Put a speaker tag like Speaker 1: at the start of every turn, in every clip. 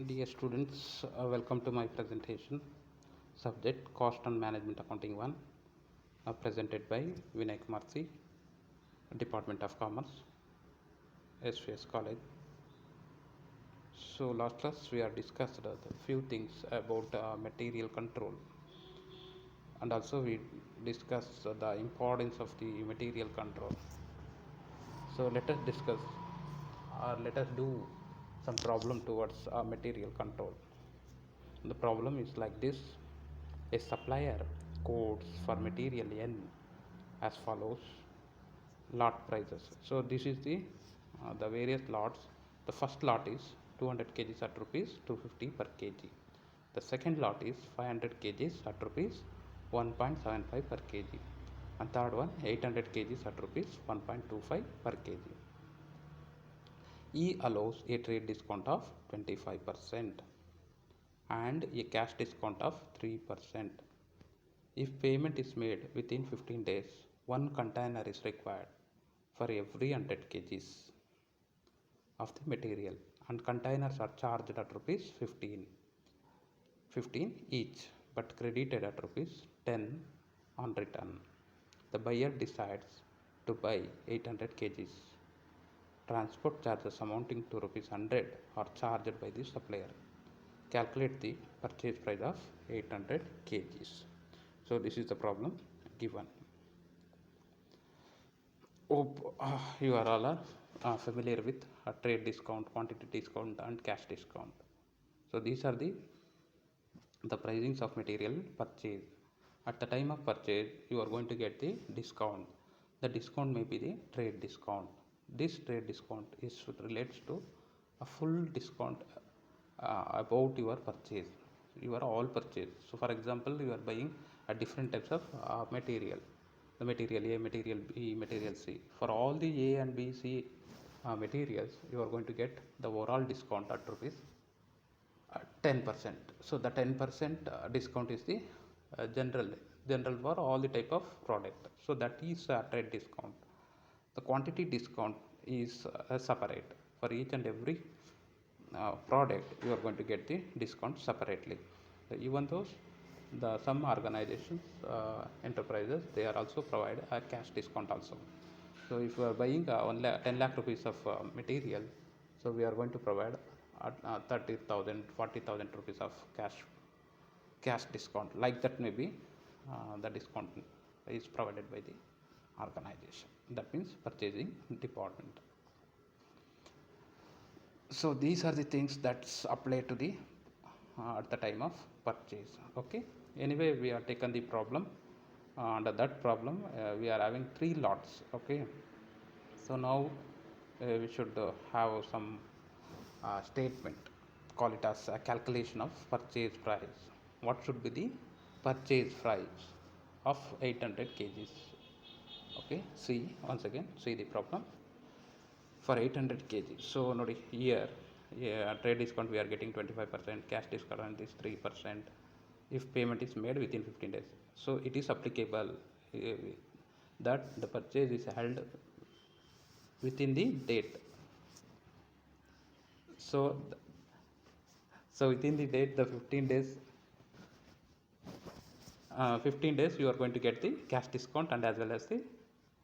Speaker 1: Dear students, welcome to my presentation. Subject Cost and Management Accounting 1, presented by Vinay Kumar C, Department of Commerce, SVS College. So last class we have discussed the few things about material control, and also we discussed the importance of the material control. So let us discuss or let us do some problem towards material control. The problem is like this: a supplier quotes for material N as follows: lot prices. So this is the various lots. The first lot is 200 kgs at rupees 250 per kg. The second lot is 500 kgs at rupees 1.75 per kg, and third one 800 kgs at rupees 1.25 per kg. E allows a trade discount of 25% and a cash discount of 3%. If payment is made within 15 days, one container is required for every 100 kgs of the material, and containers are charged at rupees 15 each, but credited at rupees 10 on return. The buyer decides to buy 800 kgs. Transport charges amounting to rupees 100 are charged by the supplier. Calculate the purchase price of 800 kgs. So this is the problem given. Hope you are all familiar with trade discount, quantity discount, and cash discount. So these are the pricings of material purchase. At the time of purchase, you are going to get the discount. The discount may be the trade discount. This trade discount is relates to a full discount about your purchase, your all purchase. So for example, you are buying different types of material, the material A, material B, material C. For all the A and B, C materials, you are going to get the overall discount at rupees 10%. So the 10% discount is the general for all the type of product. So that is trade discount. The quantity discount is separate. For each and every product, you are going to get the discount separately. Even though some organizations, enterprises, they are also provide a cash discount also. So if you are buying 10 lakh rupees of material, so we are going to provide 30,000 40,000 rupees of cash discount. Like that, maybe the discount is provided by the organization. That means purchasing department. So these are the things that's applied to the at the time of purchase. Okay, anyway, we have taken the problem. Under that problem, we are having 3 lots. Okay, so now we should have some statement, call it as a calculation of purchase price. What should be the purchase price of 800 kgs? Okay, see, once again, see the problem for 800 kg. So nodi here, trade discount we are getting 25%, cash discount is 3% if payment is made within 15 days. So it is applicable that the purchase is held within the date. So within the date, the 15 days you are going to get the cash discount and as well as the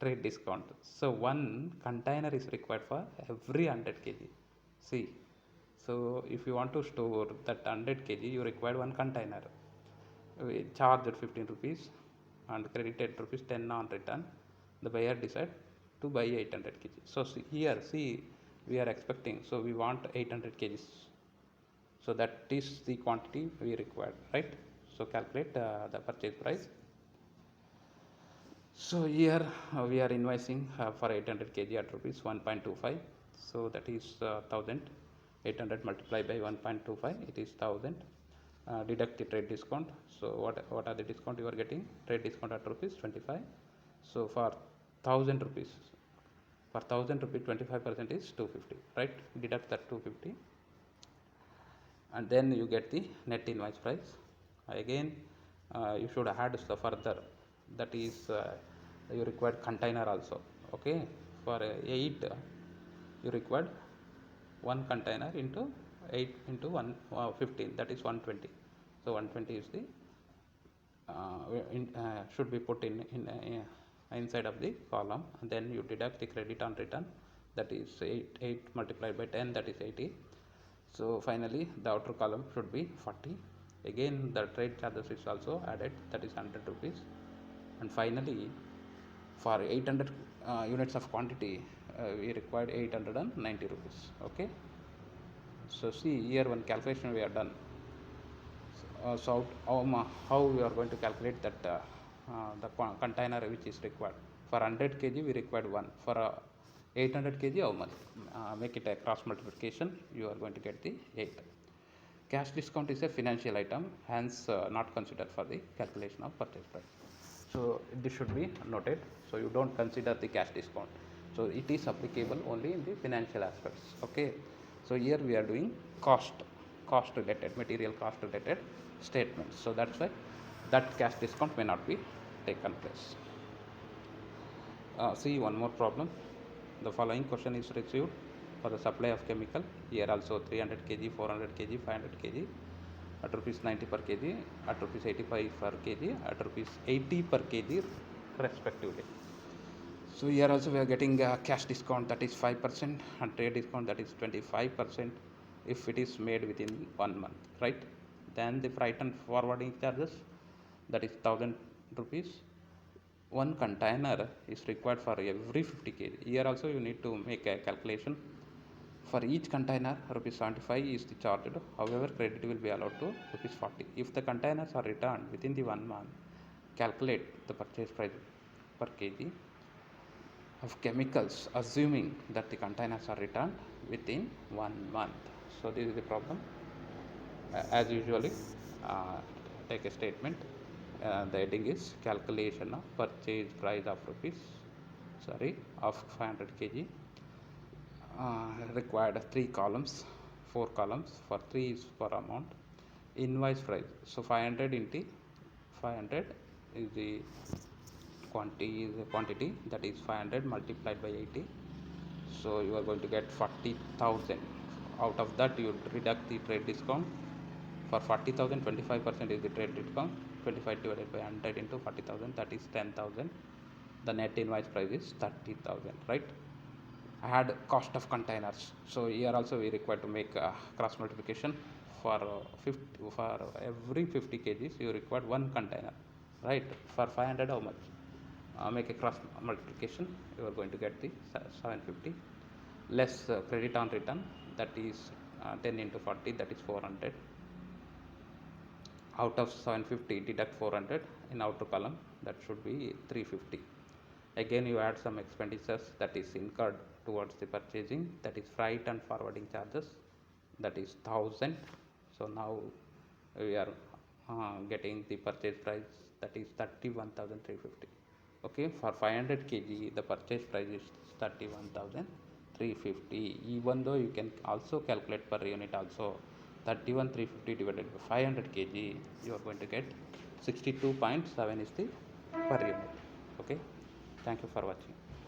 Speaker 1: trade discount. So one container is required for every 100 kg. See, so if you want to store that 100 kg, you require one container. We charged 15 rupees and credited rupees 10 on return. The buyer decide to buy 800 kg. So see, we are expecting. So we want 800 kgs. So that is the quantity we require, right? So calculate the purchase price. So here we are invoicing for 800 kg at rupees 1.25. So that is 1800 multiplied by 1.25. It is 1000. Deduct the trade discount. So what are the discount you are getting? Trade discount at rupees 25. So for 1000 rupees, 25% is 250, right? Deduct that 250, and then you get the net invoice price. Again, you should add the further, that is you required container also. Okay, for 8 you required one container into 8 into 15, that is 120. So 120 is the should be put in inside of the column, and then you deduct the credit on return, that is 8 multiplied by 10, that is 80. So finally the outer column should be 40. Again the trade charges is also added, that is 100 rupees. And finally for 800 units of quantity, we required 890 rupees. Okay, so see here one calculation we have done. So how we are going to calculate that the container which is required. For 100 kg we required 1, for 800 kg how much? Make it a cross multiplication, you are going to get the 8. Cash discount is a financial item, hence not considered for the calculation of purchase price. So this should be noted. So you don't consider the cash discount. So it is applicable only in the financial aspects. Okay. So here we are doing cost related, material cost related statements. So that's why that cash discount may not be taken place. See one more problem. The following question is received for the supply of chemical. Here also 300 kg, 400 kg, 500 kg at rupees 90 per kg, at rupees 85 per kg, at rupees 80 per kg respectively. So here also we are getting a cash discount, that is 5%, and trade discount, that is 25% if it is made within 1 month, right? Then the freight and forwarding charges, that is 1000 rupees. One container is required for every 50 kg. Here also you need to make a calculation. For each container rupees 75 is the charged, however credit will be allowed to rupees 40. If the containers are returned within the 1 month, calculate the purchase price per kg of chemicals, assuming that the containers are returned within 1 month. So this is the problem. As usually, take a statement. The heading is calculation of purchase price of 500 kg. Required 3 columns, 4 columns. For 3 is for amount. Invoice price. So 500 into 500 is the quantity, that is 500 multiplied by 80. So you are going to get 40,000. Out of that you deduct the trade discount. For 40,000, 25% is the trade discount. 25 divided by 100 into 40,000, that is 10,000. The net invoice price is 30,000, right? Add cost of containers. So here also we require to make cross multiplication. For every 50 kgs you require 1 container, right? For 500 how much? Make a cross multiplication, you are going to get the 750 less credit on return, that is 10 into 40, that is 400. Out of 750 deduct 400 in outer column, that should be 350. Again you add some expenditures that is incurred towards the purchasing, that is freight and forwarding charges, that is 1000. So now we are getting the purchase price, that is 31,350. Okay, for 500 kg the purchase price is 31,350. Even though you can also calculate per unit also, 31,350 divided by 500 kg, you are going to get 62.7 is the per unit. Okay, thank you for watching.